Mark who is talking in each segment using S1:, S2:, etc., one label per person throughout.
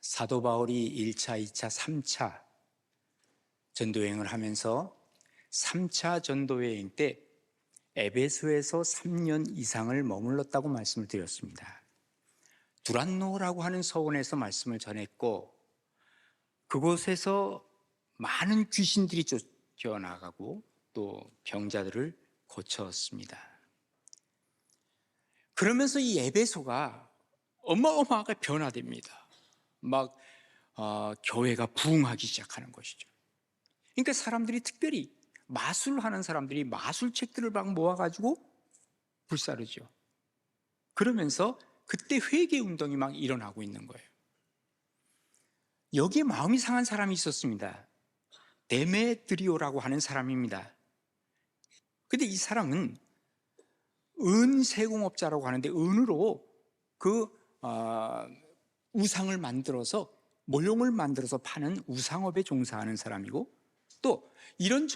S1: 사도 바울이 1차, 2차, 3차 전도여행을 하면서 3차 전도여행 때 에베소에서 3년 이상을 머물렀다고 말씀을 드렸습니다. 두란노라고 하는 서원에서 말씀을 전했고, 그곳에서 많은 귀신들이 쫓겨나가고 또 병자들을 고쳤습니다. 그러면서 이 에베소가 어마어마하게 변화됩니다. 교회가 부흥하기 시작하는 것이죠. 그러니까 사람들이 특별히 마술하는 사람들이 마술책들을 막 모아가지고 불사르죠. 그러면서 그때 회개운동이 막 일어나고 있는 거예요. 여기에 마음이 상한 사람이 있었습니다. 데메드리오라고 하는 사람입니다. 근데 이 사람은 은세공업자라고 하는데, 은으로 우상을 만들어서, 모형을 만들어서 파는 우상업에 종사하는 사람이고, 또 이런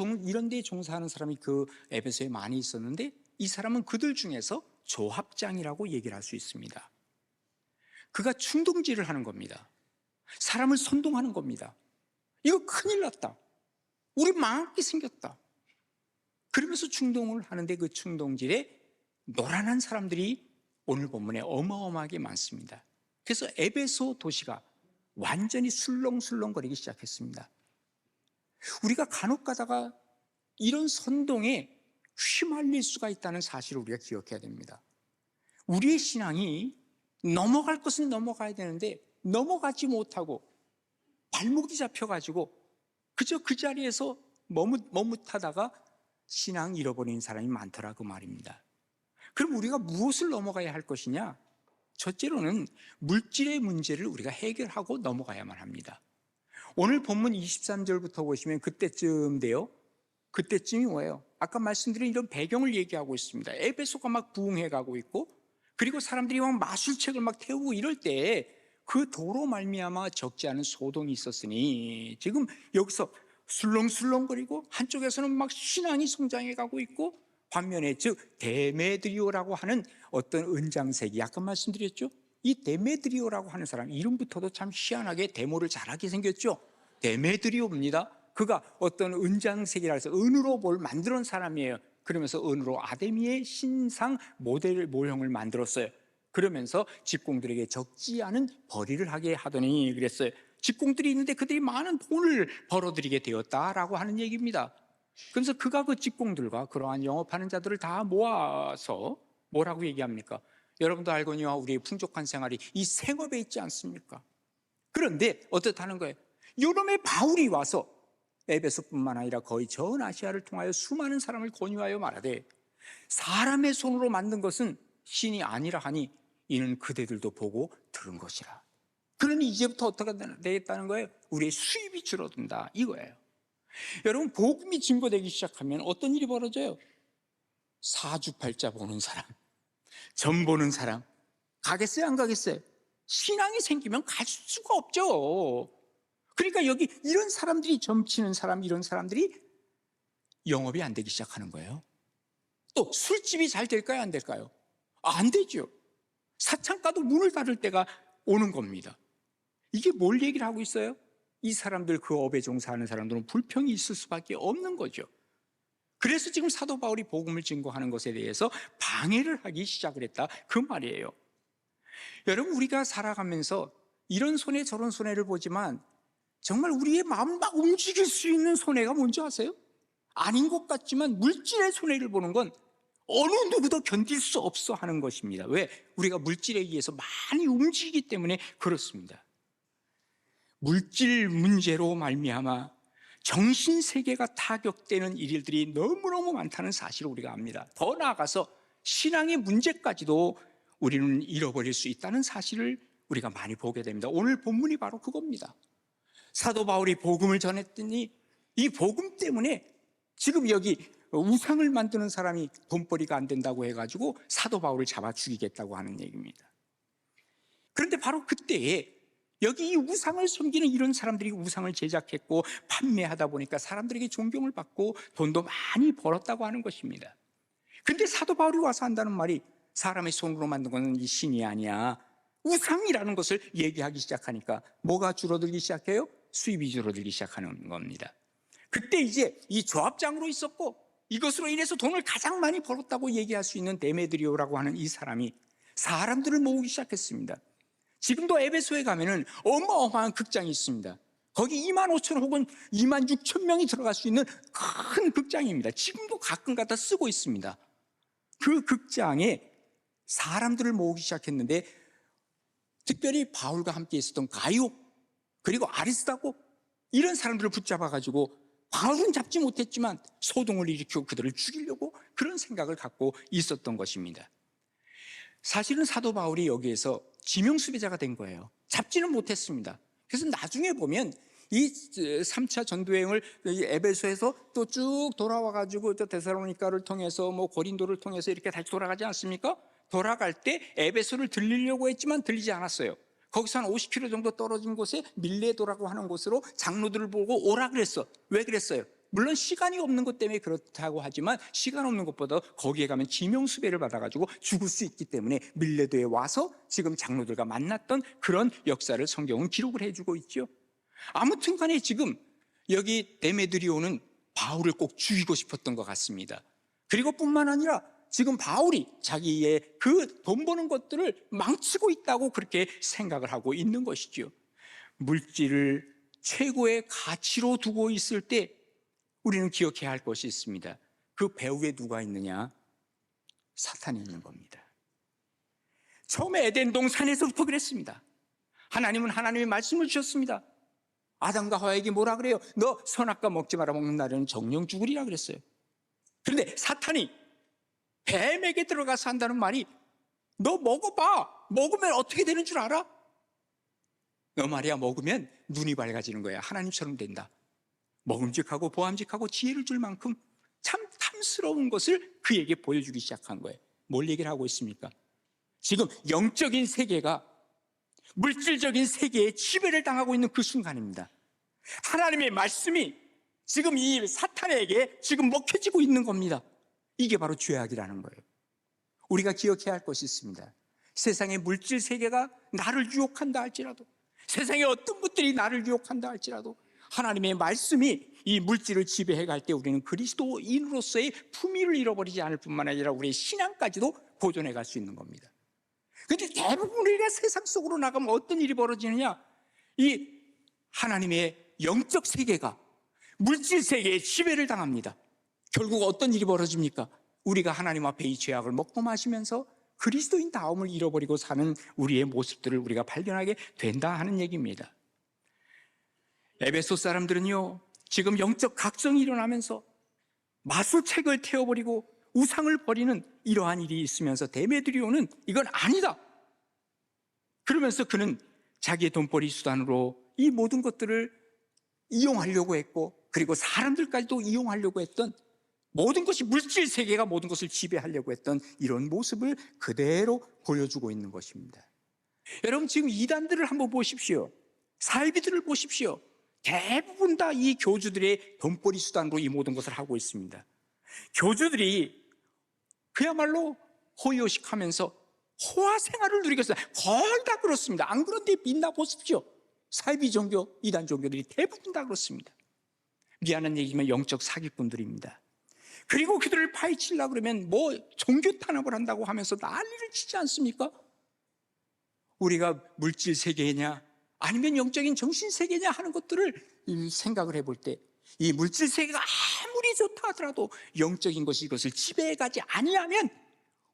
S1: 데 종사하는 사람이 그 에베소에 많이 있었는데, 이 사람은 그들 중에서 조합장이라고 얘기를 할 수 있습니다. 그가 충동질을 하는 겁니다. 사람을 선동하는 겁니다. 이거 큰일 났다. 우리 망하게 생겼다. 그러면서 충동을 하는데, 그 충동질에 노란한 사람들이 오늘 본문에 어마어마하게 많습니다. 그래서 에베소 도시가 완전히 술렁술렁거리기 시작했습니다. 우리가 간혹 가다가 이런 선동에 휘말릴 수가 있다는 사실을 우리가 기억해야 됩니다. 우리의 신앙이 넘어갈 것은 넘어가야 되는데 넘어가지 못하고 발목이 잡혀가지고 그저 그 자리에서 머뭇하다가 신앙 잃어버리는 사람이 많더라, 그 말입니다. 그럼 우리가 무엇을 넘어가야 할 것이냐? 첫째로는 물질의 문제를 우리가 해결하고 넘어가야만 합니다. 오늘 본문 23절부터 보시면 그때쯤인데요. 그때쯤이 뭐예요? 아까 말씀드린 이런 배경을 얘기하고 있습니다. 에베소가 막 부흥해가고 있고, 그리고 사람들이 막 마술책을 막 태우고 이럴 때 그 도로 말미암아 적지 않은 소동이 있었으니, 지금 여기서 술렁술렁거리고 한쪽에서는 막 신앙이 성장해가고 있고, 반면에 즉 데메드리오라고 하는 어떤 은장색이, 아까 말씀드렸죠? 이 데메드리오라고 하는 사람 이름부터도 참 희한하게 데모를 잘하게 생겼죠. 데메드리오입니다. 그가 어떤 은장색이라 해서 은으로 뭘 만드는 사람이에요. 그러면서 은으로 아데미의 신상 모델 모형을 만들었어요. 그러면서 직공들에게 적지 않은 벌이를 하게 하더니 그랬어요. 직공들이 있는데 그들이 많은 돈을 벌어들이게 되었다라고 하는 얘기입니다. 그래서 그가 그 직공들과 그러한 영업하는 자들을 다 모아서 뭐라고 얘기합니까? 여러분도 알거니와 우리의 풍족한 생활이 이 생업에 있지 않습니까? 그런데 어떻다는 거예요? 요놈의 바울이 와서 에베소뿐만 아니라 거의 전 아시아를 통하여 수많은 사람을 권유하여 말하되, 사람의 손으로 만든 것은 신이 아니라 하니 이는 그대들도 보고 들은 것이라. 그러니 이제부터 어떻게 되겠다는 거예요? 우리의 수입이 줄어든다, 이거예요. 여러분, 복음이 증거되기 시작하면 어떤 일이 벌어져요? 사주팔자 보는 사람, 점 보는 사람 가겠어요, 안 가겠어요? 신앙이 생기면 갈 수가 없죠. 그러니까 여기 이런 사람들이, 점치는 사람, 이런 사람들이 영업이 안 되기 시작하는 거예요. 또 술집이 잘 될까요, 안 될까요? 안 되죠. 사창가도 문을 닫을 때가 오는 겁니다. 이게 뭘 얘기를 하고 있어요? 이 사람들, 그 업에 종사하는 사람들은 불평이 있을 수밖에 없는 거죠. 그래서 지금 사도 바울이 복음을 증거하는 것에 대해서 방해를 하기 시작을 했다, 그 말이에요. 여러분, 우리가 살아가면서 이런 손해 저런 손해를 보지만 정말 우리의 마음을 막 움직일 수 있는 손해가 뭔지 아세요? 아닌 것 같지만 물질의 손해를 보는 건 어느 누구도 견딜 수 없어 하는 것입니다. 왜? 우리가 물질에 의해서 많이 움직이기 때문에 그렇습니다. 물질 문제로 말미암아 정신세계가 타격되는 일들이 너무너무 많다는 사실을 우리가 압니다. 더 나아가서 신앙의 문제까지도 우리는 잃어버릴 수 있다는 사실을 우리가 많이 보게 됩니다. 오늘 본문이 바로 그겁니다. 사도 바울이 복음을 전했더니 이 복음 때문에 지금 여기 우상을 만드는 사람이 돈벌이가 안 된다고 해가지고 사도 바울을 잡아 죽이겠다고 하는 얘기입니다. 그런데 바로 그때에 여기 이 우상을 섬기는 이런 사람들이 우상을 제작했고 판매하다 보니까 사람들에게 존경을 받고 돈도 많이 벌었다고 하는 것입니다. 그런데 사도 바울이 와서 한다는 말이, 사람의 손으로 만든 것은 이 신이 아니야. 우상이라는 것을 얘기하기 시작하니까 뭐가 줄어들기 시작해요? 수입이 줄어들기 시작하는 겁니다. 그때 이제 이 조합장으로 있었고 이것으로 인해서 돈을 가장 많이 벌었다고 얘기할 수 있는 데메드리오라고 하는 이 사람이 사람들을 모으기 시작했습니다. 지금도 에베소에 가면은 어마어마한 극장이 있습니다. 거기 2만 5천 혹은 2만 6천 명이 들어갈 수 있는 큰 극장입니다. 지금도 가끔 갖다 쓰고 있습니다. 그 극장에 사람들을 모으기 시작했는데 특별히 바울과 함께 있었던 가이오 그리고 아리스다고 이런 사람들을 붙잡아가지고 바울은 잡지 못했지만 소동을 일으키고 그들을 죽이려고 그런 생각을 갖고 있었던 것입니다. 사실은 사도 바울이 여기에서 지명수배자가 된 거예요. 잡지는 못했습니다. 그래서 나중에 보면 이 3차 전도여행을 에베소에서 또 쭉 돌아와가지고 또 데살로니가를 통해서 뭐 고린도를 통해서 이렇게 다시 돌아가지 않습니까? 돌아갈 때 에베소를 들리려고 했지만 들리지 않았어요. 거기서 한 50km 정도 떨어진 곳에 밀레도라고 하는 곳으로 장로들을 보고 오라 그랬어. 왜 그랬어요? 물론 시간이 없는 것 때문에 그렇다고 하지만 시간 없는 것보다 거기에 가면 지명수배를 받아가지고 죽을 수 있기 때문에 밀레도에 와서 지금 장로들과 만났던 그런 역사를 성경은 기록을 해주고 있죠. 아무튼 간에 지금 여기 데메드리오는 바울을 꼭 죽이고 싶었던 것 같습니다. 그리고 뿐만 아니라 지금 바울이 자기의 그 돈 버는 것들을 망치고 있다고 그렇게 생각을 하고 있는 것이죠. 물질을 최고의 가치로 두고 있을 때 우리는 기억해야 할 것이 있습니다. 그 배후에 누가 있느냐? 사탄이 있는 겁니다. 처음에 에덴 동산에서부터 그랬습니다. 하나님은 하나님의 말씀을 주셨습니다. 아담과 하와에게 뭐라 그래요? 너 선악과 먹지 마라, 먹는 날에는 정령 죽으리라 그랬어요. 그런데 사탄이 뱀에게 들어가서 한다는 말이 너 먹어봐. 먹으면 어떻게 되는 줄 알아? 너 말이야 먹으면 눈이 밝아지는 거야. 하나님처럼 된다. 먹음직하고 보암직하고 지혜를 줄 만큼 참 탐스러운 것을 그에게 보여주기 시작한 거예요. 뭘 얘기를 하고 있습니까? 지금 영적인 세계가 물질적인 세계에 지배를 당하고 있는 그 순간입니다. 하나님의 말씀이 지금 이 사탄에게 지금 먹혀지고 있는 겁니다. 이게 바로 죄악이라는 거예요. 우리가 기억해야 할 것이 있습니다. 세상의 물질 세계가 나를 유혹한다 할지라도, 세상의 어떤 것들이 나를 유혹한다 할지라도 하나님의 말씀이 이 물질을 지배해 갈 때 우리는 그리스도인으로서의 품위를 잃어버리지 않을 뿐만 아니라 우리의 신앙까지도 보존해 갈 수 있는 겁니다. 그런데 대부분 우리가 세상 속으로 나가면 어떤 일이 벌어지느냐? 이 하나님의 영적 세계가 물질 세계에 지배를 당합니다. 결국 어떤 일이 벌어집니까? 우리가 하나님 앞에 이 죄악을 먹고 마시면서 그리스도인 다움을 잃어버리고 사는 우리의 모습들을 우리가 발견하게 된다 하는 얘기입니다. 에베소 사람들은요, 지금 영적 각성이 일어나면서 마술책을 태워버리고 우상을 버리는 이러한 일이 있으면서 데메드리오는 이건 아니다. 그러면서 그는 자기의 돈벌이 수단으로 이 모든 것들을 이용하려고 했고, 그리고 사람들까지도 이용하려고 했던, 모든 것이 물질 세계가 모든 것을 지배하려고 했던 이런 모습을 그대로 보여주고 있는 것입니다. 여러분, 지금 이단들을 한번 보십시오. 사이비들을 보십시오. 대부분 다 이 교주들의 돈벌이 수단으로 이 모든 것을 하고 있습니다. 교주들이 그야말로 호의호식하면서 호화 생활을 누리고 있어요. 거의 다 그렇습니다. 안 그런데 믿나 보십시오. 사이비 종교, 이단 종교들이 대부분 다 그렇습니다. 미안한 얘기지만 영적 사기꾼들입니다. 그리고 그들을 파헤치려고 그러면 뭐 종교 탄압을 한다고 하면서 난리를 치지 않습니까? 우리가 물질 세계냐 아니면 영적인 정신 세계냐 하는 것들을 생각을 해볼 때 이 물질 세계가 아무리 좋다 하더라도 영적인 것이 이것을 지배해가지 아니하면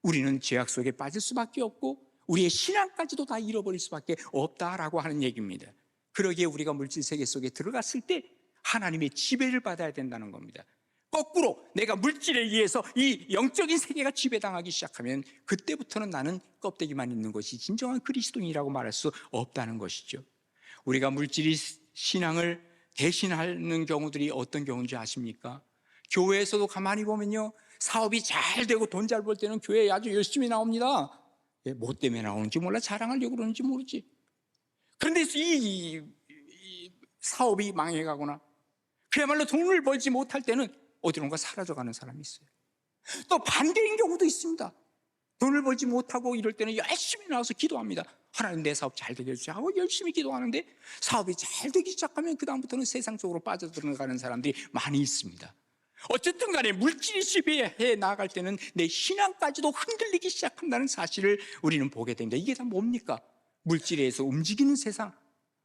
S1: 우리는 죄악 속에 빠질 수밖에 없고 우리의 신앙까지도 다 잃어버릴 수밖에 없다라고 하는 얘기입니다. 그러기에 우리가 물질 세계 속에 들어갔을 때 하나님의 지배를 받아야 된다는 겁니다. 거꾸로 내가 물질에 의해서 이 영적인 세계가 지배당하기 시작하면 그때부터는 나는 껍데기만 있는 것이 진정한 그리스도인이라고 말할 수 없다는 것이죠. 우리가 물질이 신앙을 대신하는 경우들이 어떤 경우인지 아십니까? 교회에서도 가만히 보면요, 사업이 잘 되고 돈 잘 벌 때는 교회에 아주 열심히 나옵니다. 뭐 때문에 나오는지 몰라, 자랑하려고 그러는지 모르지. 그런데 이 사업이 망해가거나 그야말로 돈을 벌지 못할 때는 어디론가 사라져가는 사람이 있어요. 또 반대인 경우도 있습니다. 돈을 벌지 못하고 이럴 때는 열심히 나와서 기도합니다. 하나님 내 사업 잘 되게 해주세요 하고 열심히 기도하는데 사업이 잘 되기 시작하면 그 다음부터는 세상 쪽으로 빠져들어가는 사람들이 많이 있습니다. 어쨌든 간에 물질이 지배해 나아갈 때는 내 신앙까지도 흔들리기 시작한다는 사실을 우리는 보게 됩니다. 이게 다 뭡니까? 물질에 의해서 움직이는 세상,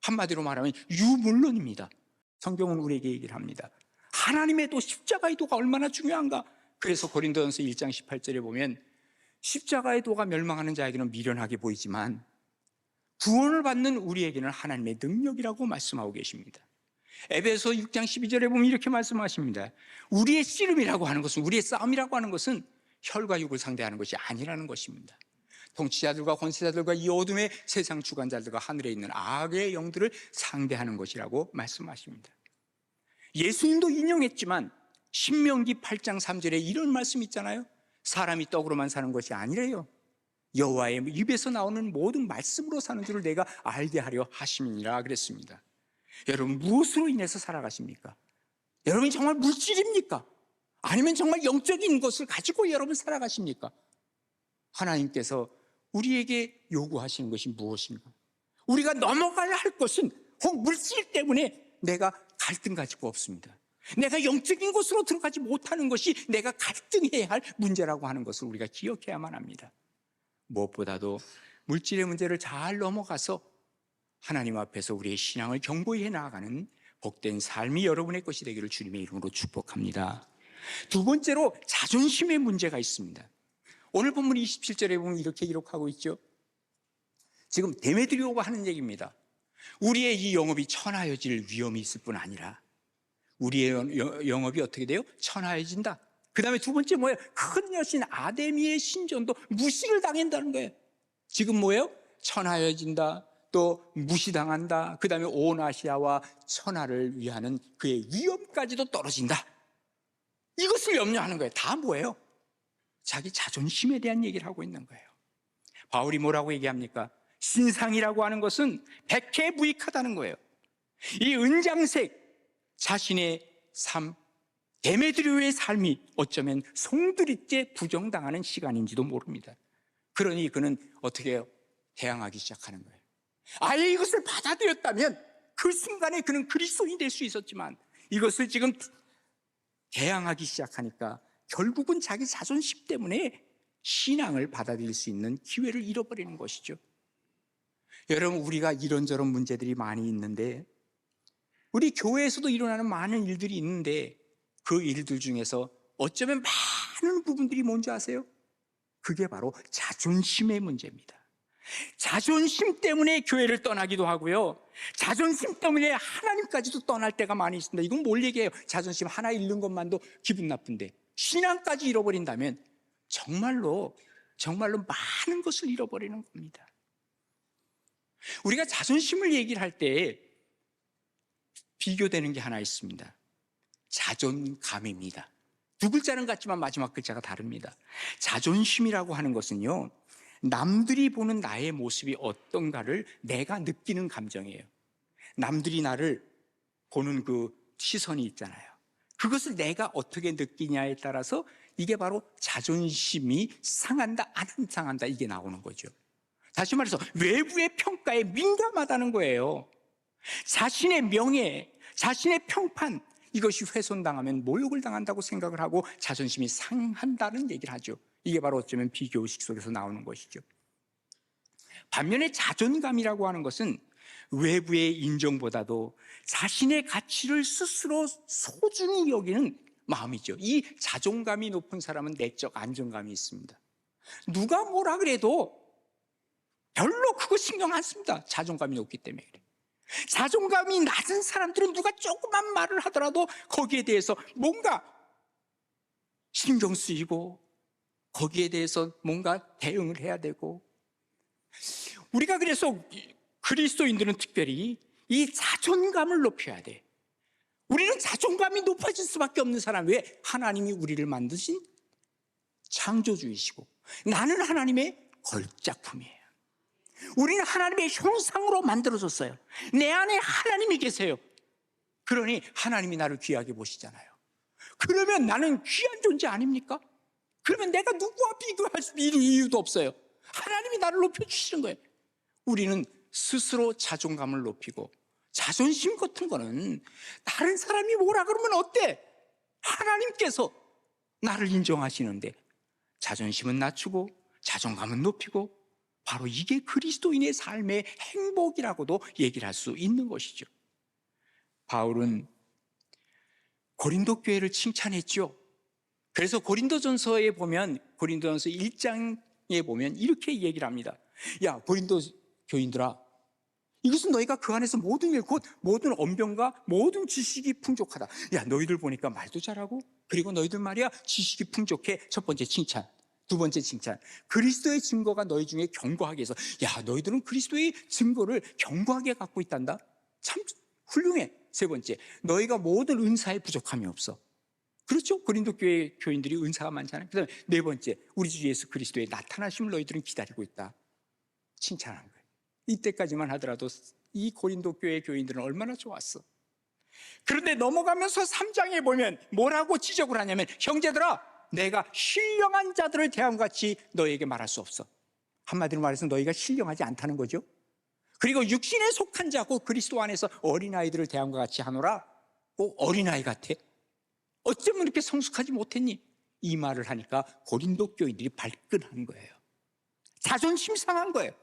S1: 한마디로 말하면 유물론입니다. 성경은 우리에게 얘기를 합니다. 하나님의 도, 십자가의 도가 얼마나 중요한가. 그래서 고린도전서 1장 18절에 보면 십자가의 도가 멸망하는 자에게는 미련하게 보이지만 구원을 받는 우리에게는 하나님의 능력이라고 말씀하고 계십니다. 에베소 6장 12절에 보면 이렇게 말씀하십니다. 우리의 씨름이라고 하는 것은, 우리의 싸움이라고 하는 것은 혈과 육을 상대하는 것이 아니라는 것입니다. 통치자들과 권세자들과 이 어둠의 세상 주관자들과 하늘에 있는 악의 영들을 상대하는 것이라고 말씀하십니다. 예수님도 인용했지만 신명기 8장 3절에 이런 말씀 있잖아요. 사람이 떡으로만 사는 것이 아니래요. 여호와의 입에서 나오는 모든 말씀으로 사는 줄을 내가 알게 하려 하심이니라 그랬습니다. 여러분, 무엇으로 인해서 살아가십니까? 여러분이 정말 물질입니까? 아니면 정말 영적인 것을 가지고 여러분 살아가십니까? 하나님께서 우리에게 요구하시는 것이 무엇인가? 우리가 넘어가야 할 것은 혹 물질 때문에 내가 갈등 가지고 없습니다. 내가 영적인 곳으로 들어가지 못하는 것이 내가 갈등해야 할 문제라고 하는 것을 우리가 기억해야만 합니다. 무엇보다도 물질의 문제를 잘 넘어가서 하나님 앞에서 우리의 신앙을 견고히 해나가는 복된 삶이 여러분의 것이 되기를 주님의 이름으로 축복합니다. 두 번째로 자존심의 문제가 있습니다. 오늘 본문 27절에 보면 이렇게 기록하고 있죠. 지금 데메드리오가 하는 얘기입니다. 우리의 이 영업이 천하여질 위험이 있을 뿐 아니라 우리의 영업이 어떻게 돼요? 천하여진다. 그 다음에 두 번째 뭐예요? 큰 여신 아데미의 신전도 무시를 당한다는 거예요. 지금 뭐예요? 천하여진다, 또 무시당한다. 그 다음에 온 아시아와 천하를 위하는 그의 위엄까지도 떨어진다. 이것을 염려하는 거예요. 다 뭐예요? 자기 자존심에 대한 얘기를 하고 있는 거예요. 바울이 뭐라고 얘기합니까? 신상이라고 하는 것은 백해무익하다는 거예요. 이 은장색 자신의 삶, 데메드리오의 삶이 어쩌면 송두리째 부정당하는 시간인지도 모릅니다. 그러니 그는 어떻게 해요? 대항하기 시작하는 거예요. 아예 이것을 받아들였다면 그 순간에 그는 그리스도인이 될 수 있었지만 이것을 지금 대항하기 시작하니까 결국은 자기 자존심 때문에 신앙을 받아들일 수 있는 기회를 잃어버리는 것이죠. 여러분, 우리가 이런저런 문제들이 많이 있는데 우리 교회에서도 일어나는 많은 일들이 있는데 그 일들 중에서 어쩌면 많은 부분들이 뭔지 아세요? 그게 바로 자존심의 문제입니다. 자존심 때문에 교회를 떠나기도 하고요, 자존심 때문에 하나님까지도 떠날 때가 많이 있습니다. 이건 뭘 얘기해요? 자존심 하나 잃는 것만도 기분 나쁜데 신앙까지 잃어버린다면 정말로 많은 것을 잃어버리는 겁니다. 우리가 자존심을 얘기를 할 때 비교되는 게 하나 있습니다. 자존감입니다. 두 글자는 같지만 마지막 글자가 다릅니다. 자존심이라고 하는 것은요, 남들이 보는 나의 모습이 어떤가를 내가 느끼는 감정이에요. 남들이 나를 보는 그 시선이 있잖아요. 그것을 내가 어떻게 느끼냐에 따라서 이게 바로 자존심이 상한다, 안 상한다, 이게 나오는 거죠. 다시 말해서 외부의 평가에 민감하다는 거예요. 자신의 명예, 자신의 평판, 이것이 훼손당하면 모욕을 당한다고 생각을 하고 자존심이 상한다는 얘기를 하죠. 이게 바로 어쩌면 비교의식 속에서 나오는 것이죠. 반면에 자존감이라고 하는 것은 외부의 인정보다도 자신의 가치를 스스로 소중히 여기는 마음이죠. 이 자존감이 높은 사람은 내적 안정감이 있습니다. 누가 뭐라 그래도 별로 그거 신경 안 씁니다. 자존감이 높기 때문에 그래요. 자존감이 낮은 사람들은 누가 조그만 말을 하더라도 거기에 대해서 뭔가 신경 쓰이고 거기에 대해서 뭔가 대응을 해야 되고, 우리가 그래서 그리스도인들은 특별히 이 자존감을 높여야 돼. 우리는 자존감이 높아질 수밖에 없는 사람. 왜? 하나님이 우리를 만드신 창조주이시고 나는 하나님의 걸작품이에요. 우리는 하나님의 형상으로 만들어졌어요. 내 안에 하나님이 계세요. 그러니 하나님이 나를 귀하게 보시잖아요. 그러면 나는 귀한 존재 아닙니까? 그러면 내가 누구와 비교할 수 있는 이유도 없어요. 하나님이 나를 높여주시는 거예요. 우리는 스스로 자존감을 높이고, 자존심 같은 거는 다른 사람이 뭐라 그러면 어때? 하나님께서 나를 인정하시는데 자존심은 낮추고 자존감은 높이고, 바로 이게 그리스도인의 삶의 행복이라고도 얘기를 할 수 있는 것이죠. 바울은 고린도 교회를 칭찬했죠. 그래서 고린도전서에 보면, 고린도전서 1장에 보면 이렇게 얘기를 합니다. 야, 고린도 교인들아, 이것은 너희가 그 안에서 모든 일, 곧 모든 언변과 모든 지식이 풍족하다. 야, 너희들 보니까 말도 잘하고, 그리고 너희들 말이야 지식이 풍족해. 첫 번째 칭찬. 두 번째 칭찬, 그리스도의 증거가 너희 중에 견고하게 해서, 야, 너희들은 그리스도의 증거를 견고하게 갖고 있단다. 참 훌륭해. 세 번째, 너희가 모든 은사에 부족함이 없어. 그렇죠? 고린도 교회 교인들이 은사가 많잖아요. 그 다음에 네 번째, 우리 주 예수 그리스도의 나타나심을 너희들은 기다리고 있다. 칭찬한 거예요. 이때까지만 하더라도 이 고린도 교회 교인들은 얼마나 좋았어. 그런데 넘어가면서 3장에 보면 뭐라고 지적을 하냐면, 형제들아, 내가 신령한 자들을 대함같이 너에게 말할 수 없어. 한마디로 말해서 너희가 신령하지 않다는 거죠. 그리고 육신에 속한 자고 그리스도 안에서 어린아이들을 대함과 같이 하노라. 꼭 어린아이 같아. 어쩌면 이렇게 성숙하지 못했니? 이 말을 하니까 고린도 교인들이 발끈한 거예요. 자존심 상한 거예요.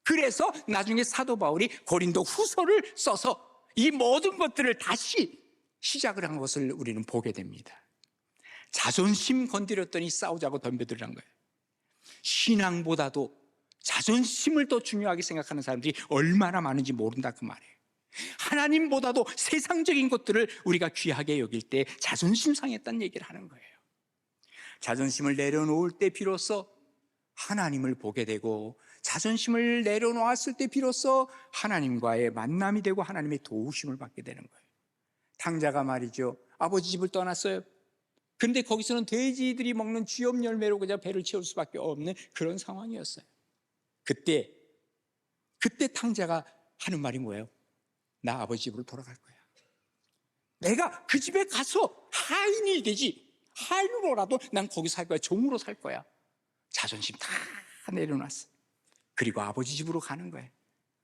S1: 그래서 나중에 사도 바울이 고린도 후서를 써서 이 모든 것들을 다시 시작을 한 것을 우리는 보게 됩니다. 자존심 건드렸더니 싸우자고 덤벼들란 거예요. 신앙보다도 자존심을 더 중요하게 생각하는 사람들이 얼마나 많은지 모른다, 그 말이에요. 하나님보다도 세상적인 것들을 우리가 귀하게 여길 때 자존심 상했다는 얘기를 하는 거예요. 자존심을 내려놓을 때 비로소 하나님을 보게 되고, 자존심을 내려놓았을 때 비로소 하나님과의 만남이 되고 하나님의 도우심을 받게 되는 거예요. 탕자가 말이죠, 아버지 집을 떠났어요. 근데 거기서는 돼지들이 먹는 쥐염 열매로 그냥 배를 채울 수밖에 없는 그런 상황이었어요. 그때 탕자가 하는 말이 뭐예요? 나 아버지 집으로 돌아갈 거야. 내가 그 집에 가서 하인이 되지, 하인으로라도 난 거기 살 거야. 종으로 살 거야. 자존심 다 내려놨어. 그리고 아버지 집으로 가는 거예요.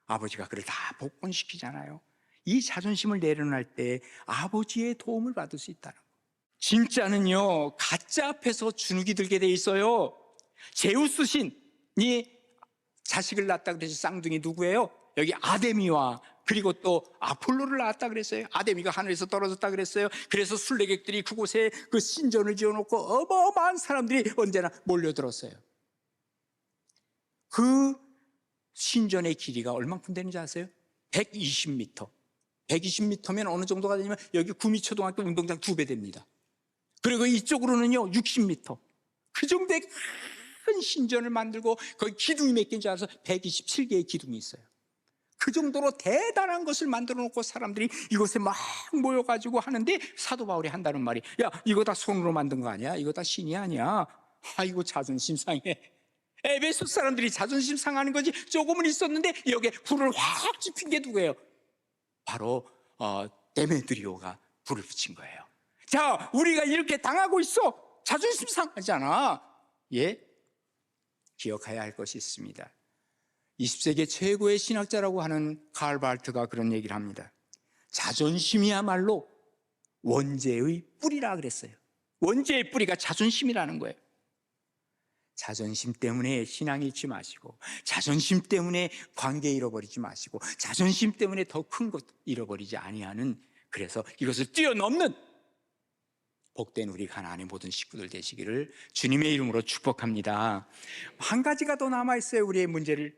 S1: 아버지가 그를 다 복권시키잖아요. 이 자존심을 내려놓을 때 아버지의 도움을 받을 수 있다는 거예요. 진짜는요, 가짜 앞에서 주눅이 들게 돼 있어요. 제우스 신이 자식을 낳았다 그래서 쌍둥이 누구예요? 여기 아데미와, 그리고 또 아폴로를 낳았다 그랬어요. 아데미가 하늘에서 떨어졌다 그랬어요. 그래서 순례객들이 그곳에 그 신전을 지어놓고 어마어마한 사람들이 언제나 몰려들었어요. 그 신전의 길이가 얼만큼 되는지 아세요? 120m. 120m면 어느 정도가 되냐면 여기 구미 초등학교 운동장 2배 됩니다. 그리고 이쪽으로는요 60m. 그 정도의 큰 신전을 만들고 거기 기둥이 몇 개인지 알아서 127개의 기둥이 있어요. 그 정도로 대단한 것을 만들어 놓고 사람들이 이곳에 막 모여가지고 하는데, 사도 바울이 한다는 말이, 야, 이거 다 손으로 만든 거 아니야? 이거 다 신이 아니야? 아이고, 자존심 상해. 에베소 사람들이 자존심 상하는 거지. 조금은 있었는데 여기에 불을 확 지핀 게 누구예요? 바로 데메드리오가 불을 붙인 거예요. 자, 우리가 이렇게 당하고 있어. 자존심 상하잖아. 예? 기억해야 할 것이 있습니다. 20세기 최고의 신학자라고 하는 칼 발트가 그런 얘기를 합니다. 자존심이야말로 원죄의 뿌리라 그랬어요. 원죄의 뿌리가 자존심이라는 거예요. 자존심 때문에 신앙 잃지 마시고, 자존심 때문에 관계 잃어버리지 마시고, 자존심 때문에 더 큰 것 잃어버리지 아니하는, 그래서 이것을 뛰어넘는 복된 우리 가나안의 모든 식구들 되시기를 주님의 이름으로 축복합니다. 한 가지가 더 남아있어요. 우리의 문제를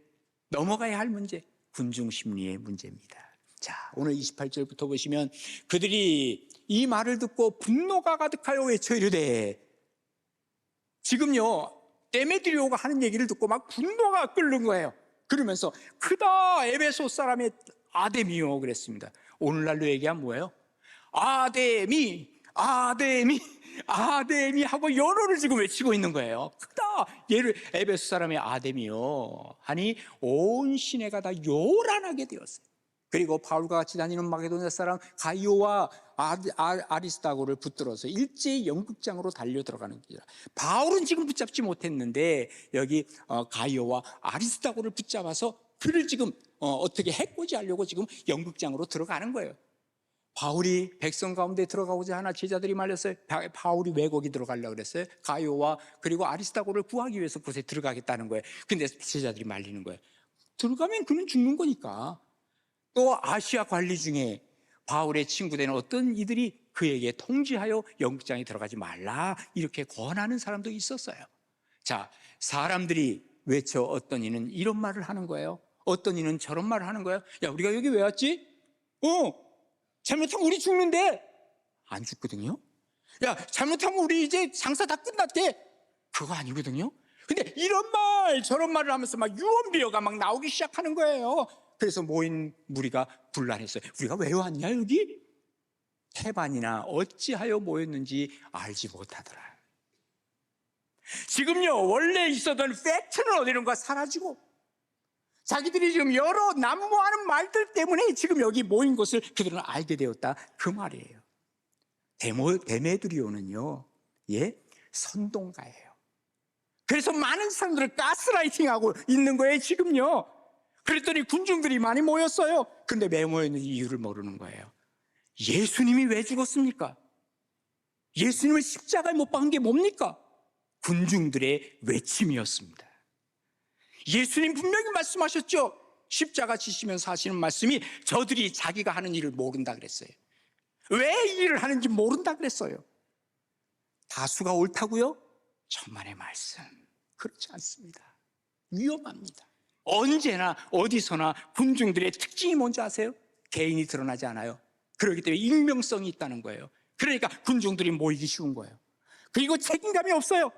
S1: 넘어가야 할 문제, 군중심리의 문제입니다. 자, 오늘 28절부터 보시면 그들이 이 말을 듣고 분노가 가득하여 외쳐 이르되, 지금요 데메드리오가 하는 얘기를 듣고 막 분노가 끓는 거예요. 그러면서 크다 에베소 사람의 아데미요 그랬습니다. 오늘날로 얘기하면 뭐예요? 아데미 하고 연호를 지금 외치고 있는 거예요. 크다 얘를 에베소 사람의 아데미요 하니 온 시내가 다 요란하게 되었어요. 그리고 바울과 같이 다니는 마게도냐 사람 가이오와 아리스다고를 붙들어서 일제히 연극장으로 달려 들어가는 길이라. 바울은 지금 붙잡지 못했는데 여기 가이오와 아리스다고를 붙잡아서 그를 지금 어떻게 해코지하려고 지금 연극장으로 들어가는 거예요. 바울이 백성 가운데 들어가고자 하나 제자들이 말렸어요. 바울이 왜 거기 들어가려고 그랬어요? 가이오와 그리고 아리스다고를 구하기 위해서 그곳에 들어가겠다는 거예요. 근데 제자들이 말리는 거예요. 들어가면 그는 죽는 거니까. 또 아시아 관리 중에 바울의 친구 되는 어떤 이들이 그에게 통지하여 연극장에 들어가지 말라 이렇게 권하는 사람도 있었어요. 자, 사람들이 외쳐 어떤 이는 이런 말을 하는 거예요. 어떤 이는 저런 말을 하는 거예요. 야, 우리가 여기 왜 왔지? 잘못하면 우리 죽는데. 안 죽거든요. 야, 잘못하면 우리 이제 장사 다 끝났대. 그거 아니거든요. 근데 이런 말 저런 말을 하면서 막 유언비어가 막 나오기 시작하는 거예요. 그래서 모인 무리가 분란했어요. 우리가 왜 왔냐 여기? 태반이나 어찌하여 모였는지 알지 못하더라. 지금요, 원래 있었던 팩트는 어디론가 사라지고 자기들이 지금 여러 난무하는 말들 때문에 지금 여기 모인 것을 그들은 알게 되었다, 그 말이에요. 데메드리오는요, 선동가예요. 그래서 많은 사람들을 가스라이팅하고 있는 거예요 지금요. 그랬더니 군중들이 많이 모였어요. 근데 왜 모였는지 이유를 모르는 거예요. 예수님이 왜 죽었습니까? 예수님을 십자가에 못 박은 게 뭡니까? 군중들의 외침이었습니다. 예수님 분명히 말씀하셨죠. 십자가 지시면서 하시는 말씀이 저들이 자기가 하는 일을 모른다 그랬어요. 왜 이 일을 하는지 모른다 그랬어요. 다수가 옳다고요? 천만의 말씀. 그렇지 않습니다. 위험합니다. 언제나 어디서나 군중들의 특징이 뭔지 아세요? 개인이 드러나지 않아요. 그렇기 때문에 익명성이 있다는 거예요. 그러니까 군중들이 모이기 쉬운 거예요. 그리고 책임감이 없어요.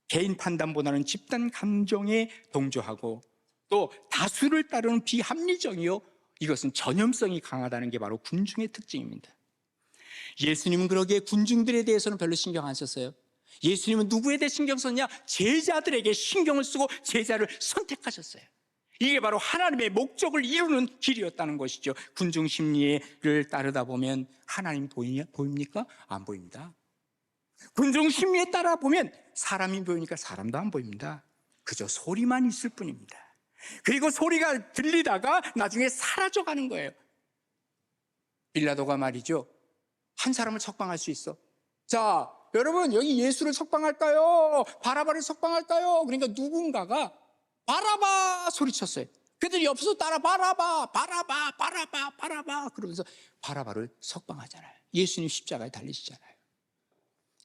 S1: 개인 판단보다는 집단 감정에 동조하고 또 다수를 따르는 비합리적이요, 이것은 전염성이 강하다는 게 바로 군중의 특징입니다. 예수님은 그러기에 군중들에 대해서는 별로 신경 안 썼어요. 예수님은 누구에 대해 신경 썼냐? 제자들에게 신경을 쓰고 제자를 선택하셨어요. 이게 바로 하나님의 목적을 이루는 길이었다는 것이죠. 군중 심리를 따르다 보면 하나님 보입니까? 안 보입니다. 군중 심리에 따라 보면 사람이 보이니까 사람도 안 보입니다. 그저 소리만 있을 뿐입니다. 그리고 소리가 들리다가 나중에 사라져가는 거예요. 빌라도가 말이죠, 한 사람을 석방할 수 있어. 자, 여러분, 여기 예수를 석방할까요? 바라바를 석방할까요? 그러니까 누군가가 바라바 소리쳤어요. 그들이 옆에서 따라 바라바, 바라바, 바라바, 바라바 그러면서 바라바를 석방하잖아요. 예수님 십자가에 달리시잖아요.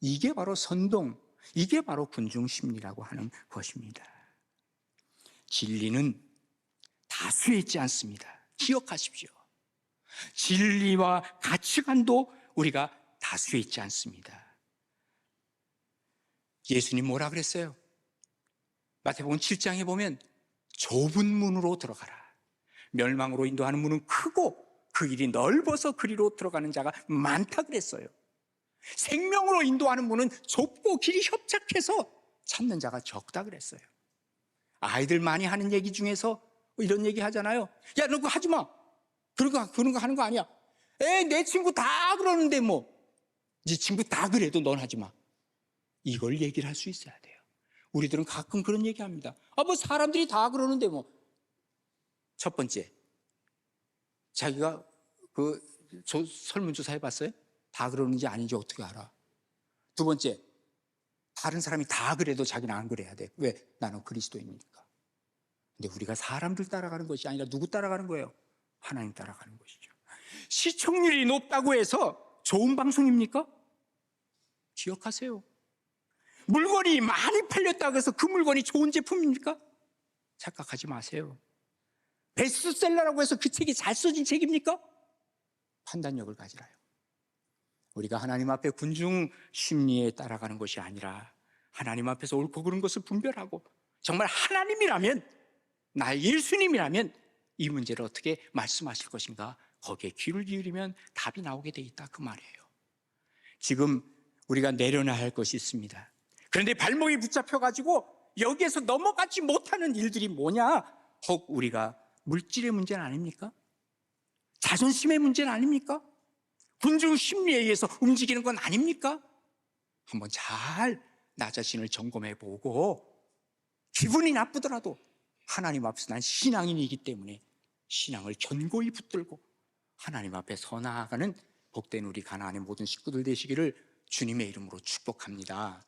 S1: 이게 바로 선동, 이게 바로 군중 심리라고 하는 것입니다. 진리는 다수에 있지 않습니다. 기억하십시오. 진리와 가치관도 우리가 다수에 있지 않습니다. 예수님 뭐라 그랬어요? 마태복음 7장에 보면 좁은 문으로 들어가라. 멸망으로 인도하는 문은 크고 그 길이 넓어서 그리로 들어가는 자가 많다 그랬어요. 생명으로 인도하는 문은 좁고 길이 협착해서 찾는 자가 적다 그랬어요. 아이들 많이 하는 얘기 중에서 이런 얘기 하잖아요. 야, 너 그거 하지 마. 그런 거 하는 거 아니야. 내 친구 다 그러는데 뭐. 네 친구 다 그래도 넌 하지 마. 이걸 얘기를 할 수 있어야 돼요. 우리들은 가끔 그런 얘기 합니다. 뭐 사람들이 다 그러는데 뭐. 첫 번째, 자기가 설문조사 해봤어요? 다 그러는지 아닌지 어떻게 알아? 두 번째, 다른 사람이 다 그래도 자기는 안 그래야 돼. 왜? 나는 그리스도인이니까. 근데 우리가 사람들 따라가는 것이 아니라 누구 따라가는 거예요? 하나님 따라가는 것이죠. 시청률이 높다고 해서 좋은 방송입니까? 기억하세요. 물건이 많이 팔렸다고 해서 그 물건이 좋은 제품입니까? 착각하지 마세요. 베스트셀러라고 해서 그 책이 잘 써진 책입니까? 판단력을 가지라요. 우리가 하나님 앞에 군중 심리에 따라가는 것이 아니라 하나님 앞에서 옳고 그른 것을 분별하고 정말 하나님이라면, 나의 예수님이라면 이 문제를 어떻게 말씀하실 것인가, 거기에 귀를 기울이면 답이 나오게 돼 있다, 그 말이에요. 지금 우리가 내려놔야 할 것이 있습니다. 그런데 발목이 붙잡혀가지고 여기에서 넘어가지 못하는 일들이 뭐냐? 혹 우리가 물질의 문제는 아닙니까? 자존심의 문제는 아닙니까? 군중 심리에 의해서 움직이는 건 아닙니까? 한번 잘 나 자신을 점검해 보고 기분이 나쁘더라도 하나님 앞에서 난 신앙인이기 때문에 신앙을 견고히 붙들고 하나님 앞에 서 나아가는 복된 우리 가나안의 모든 식구들 되시기를 주님의 이름으로 축복합니다.